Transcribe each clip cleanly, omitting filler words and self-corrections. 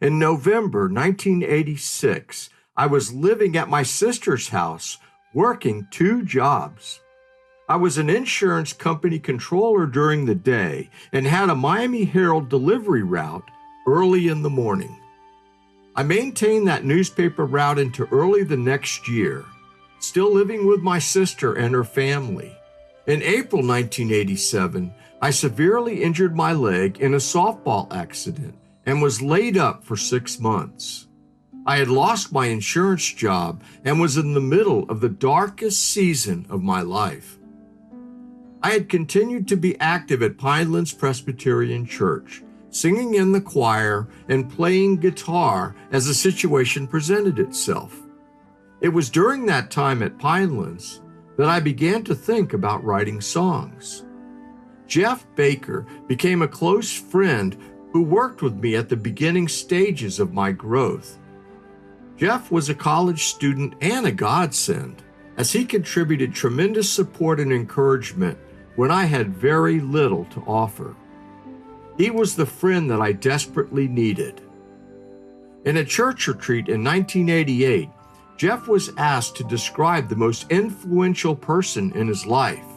In November 1986, I was living at my sister's house, working 2 jobs. I was an insurance company controller during the day and had a Miami Herald delivery route early in the morning. I maintained that newspaper route into early the next year, still living with my sister and her family. In April 1987, I severely injured my leg in a softball accident and was laid up for 6 months. I had lost my insurance job and was in the middle of the darkest season of my life. I had continued to be active at Pinelands Presbyterian Church, singing in the choir and playing guitar as the situation presented itself. It was during that time at Pinelands that I began to think about writing songs. Jeff Baker became a close friend who worked with me at the beginning stages of my growth. Jeff was a college student and a godsend, as he contributed tremendous support and encouragement when I had very little to offer. He was the friend that I desperately needed. In a church retreat in 1988, Jeff was asked to describe the most influential person in his life.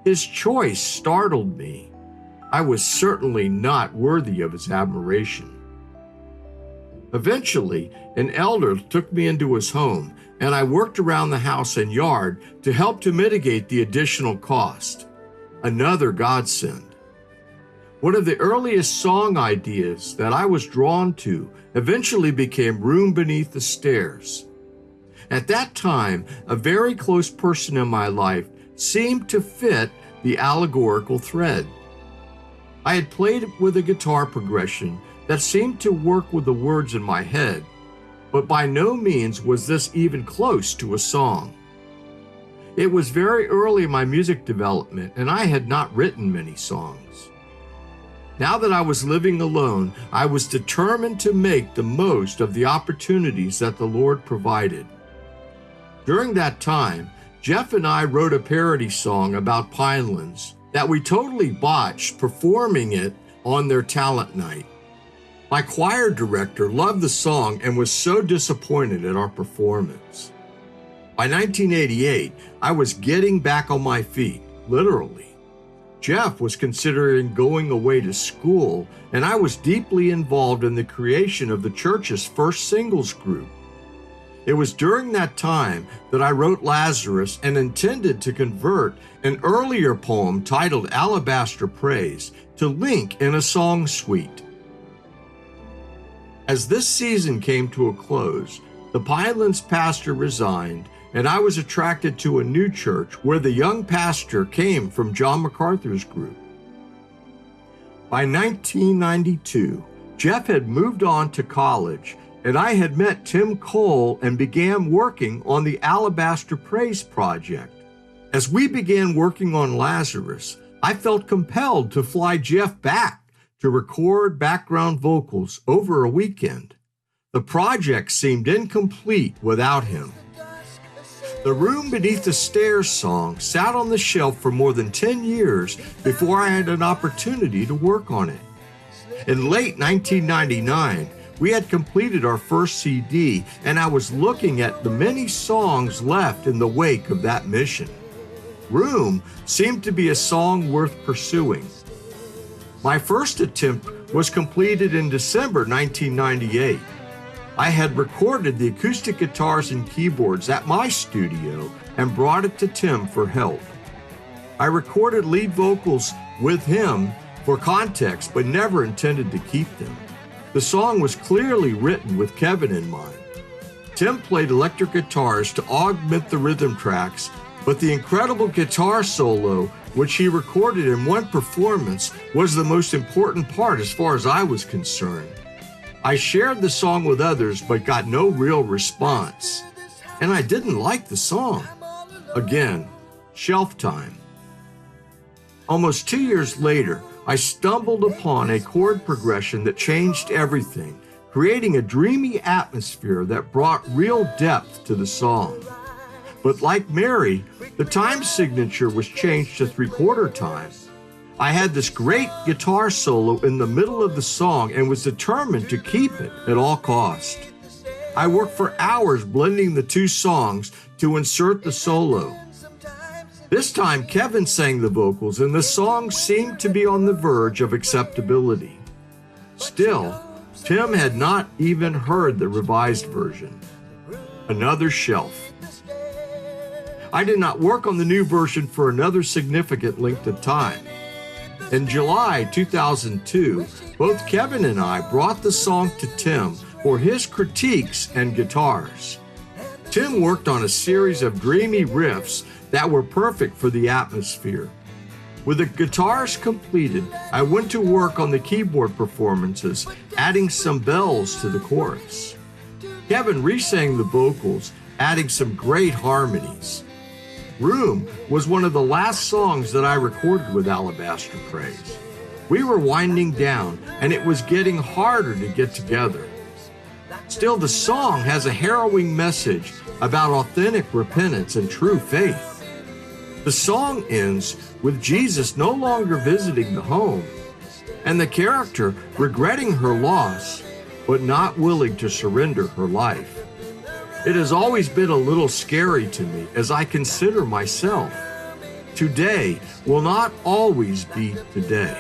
His choice startled me. I was certainly not worthy of his admiration. Eventually, an elder took me into his home, and I worked around the house and yard to help to mitigate the additional cost. Another godsend. One of the earliest song ideas that I was drawn to eventually became Room Beneath the Stairs. At that time, a very close person in my life seemed to fit the allegorical thread. I had played with a guitar progression that seemed to work with the words in my head, but by no means was this even close to a song. It was very early in my music development, and I had not written many songs. Now that I was living alone, I was determined to make the most of the opportunities that the Lord provided. During that time, Jeff and I wrote a parody song about Pinelands that we totally botched performing it on their talent night. My choir director loved the song and was so disappointed at our performance. By 1988, I was getting back on my feet, literally. Jeff was considering going away to school, and I was deeply involved in the creation of the church's first singles group. It was during that time that I wrote Lazarus and intended to convert an earlier poem titled Alabaster Praise to link in a song suite. As this season came to a close, the Pinelands pastor resigned, and I was attracted to a new church where the young pastor came from John MacArthur's group. By 1992, Jeff had moved on to college, and I had met Tim Cole and began working on the Alabaster Praise project. As we began working on Lazarus, I felt compelled to fly Jeff back to record background vocals over a weekend. The project seemed incomplete without him. The Room Beneath the Stairs song sat on the shelf for more than 10 years before I had an opportunity to work on it. In late 1999, we had completed our first CD, and I was looking at the many songs left in the wake of that mission. Room seemed to be a song worth pursuing. My first attempt was completed in December 1998. I had recorded the acoustic guitars and keyboards at my studio and brought it to Tim for help. I recorded lead vocals with him for context, but never intended to keep them. The song was clearly written with Kevin in mind. Tim played electric guitars to augment the rhythm tracks, but the incredible guitar solo, which he recorded in one performance, was the most important part as far as I was concerned. I shared the song with others, but got no real response. And I didn't like the song. Again, shelf time. Almost 2 years later, I stumbled upon a chord progression that changed everything, creating a dreamy atmosphere that brought real depth to the song. But like Mary, the time signature was changed to 3/4 time. I had this great guitar solo in the middle of the song and was determined to keep it at all costs. I worked for hours blending the two songs to insert the solo. This time, Kevin sang the vocals, and the song seemed to be on the verge of acceptability. Still, Tim had not even heard the revised version. Another shelf. I did not work on the new version for another significant length of time. In July 2002, both Kevin and I brought the song to Tim for his critiques and guitars. Tim worked on a series of dreamy riffs that were perfect for the atmosphere. With the guitars completed, I went to work on the keyboard performances, adding some bells to the chorus. Kevin re-sang the vocals, adding some great harmonies. Room was one of the last songs that I recorded with Alabaster Praise. We were winding down, and it was getting harder to get together. Still, the song has a harrowing message about authentic repentance and true faith. The song ends with Jesus no longer visiting the home, and the character regretting her loss, but not willing to surrender her life. It has always been a little scary to me as I consider myself. Today will not always be today.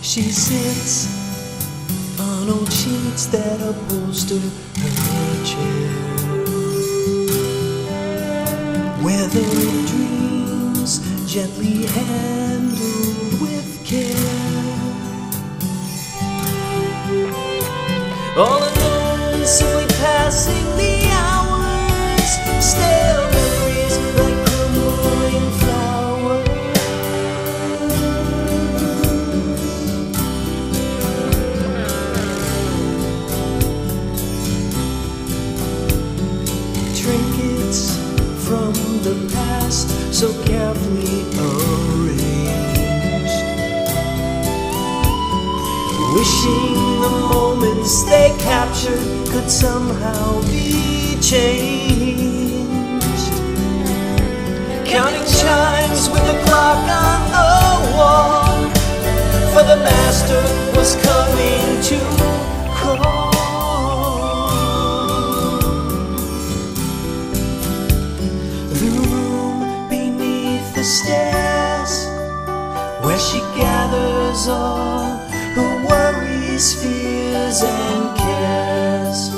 She sits on old sheets that upholster her chair, weathered dreams gently handled with care. All alone, simply passing the hours, stale memories like crumbling flowers. Trinkets from the past, so carefully arranged, wishing the moments they captured could somehow be changed. Counting chimes with the clock on the wall, for the master was coming to call. The room beneath the stairs, where she gathers all her worries, fears, and cares,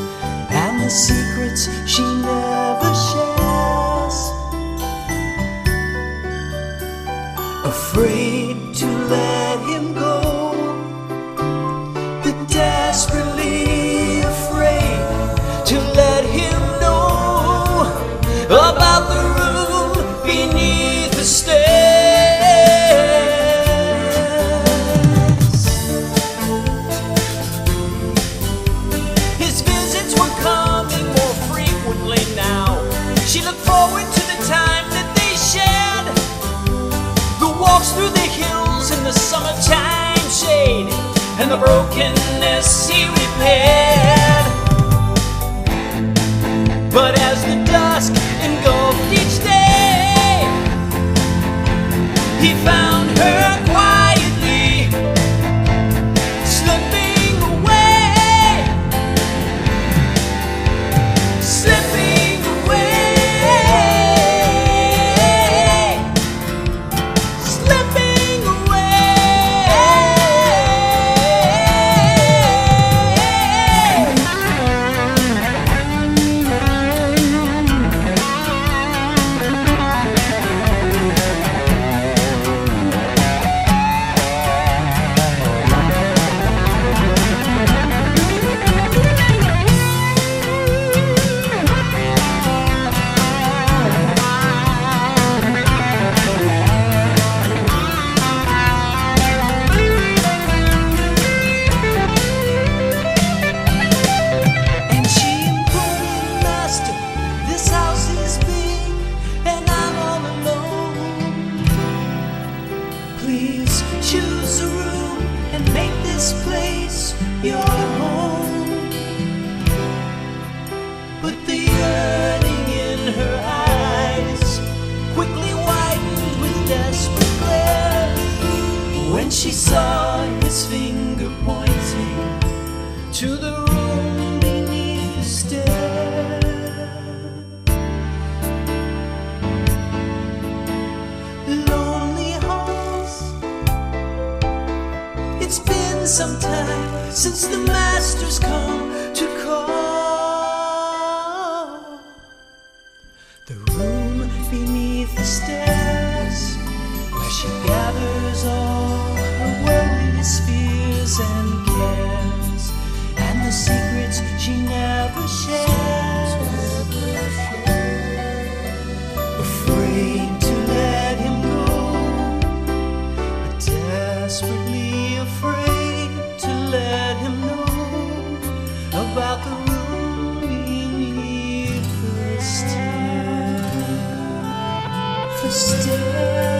and the secrets she never shares. Afraid to let him go, but desperately afraid to let him know about the room beneath the stairs. His visits were coming more frequently now. She looked forward to the time that they shared, the walks through the hills in the summertime shade, and the brokenness he repaired. But as the dusk engulfed each day, he found her quietly slipping away, slipping away, slipping away. choose a room and make this place your home. But the yearning in her eyes quickly widened with desperate glare when she saw his finger pointing to the room beneath the stair. Lonely halls, it's been some time since the master's come to call. The room beneath the stairs, where she gathers all her worries, fears, and cares, and the secrets she never shares. Afraid to let him go, but desperately afraid to let him know about the room beneath the stairs. The stairs.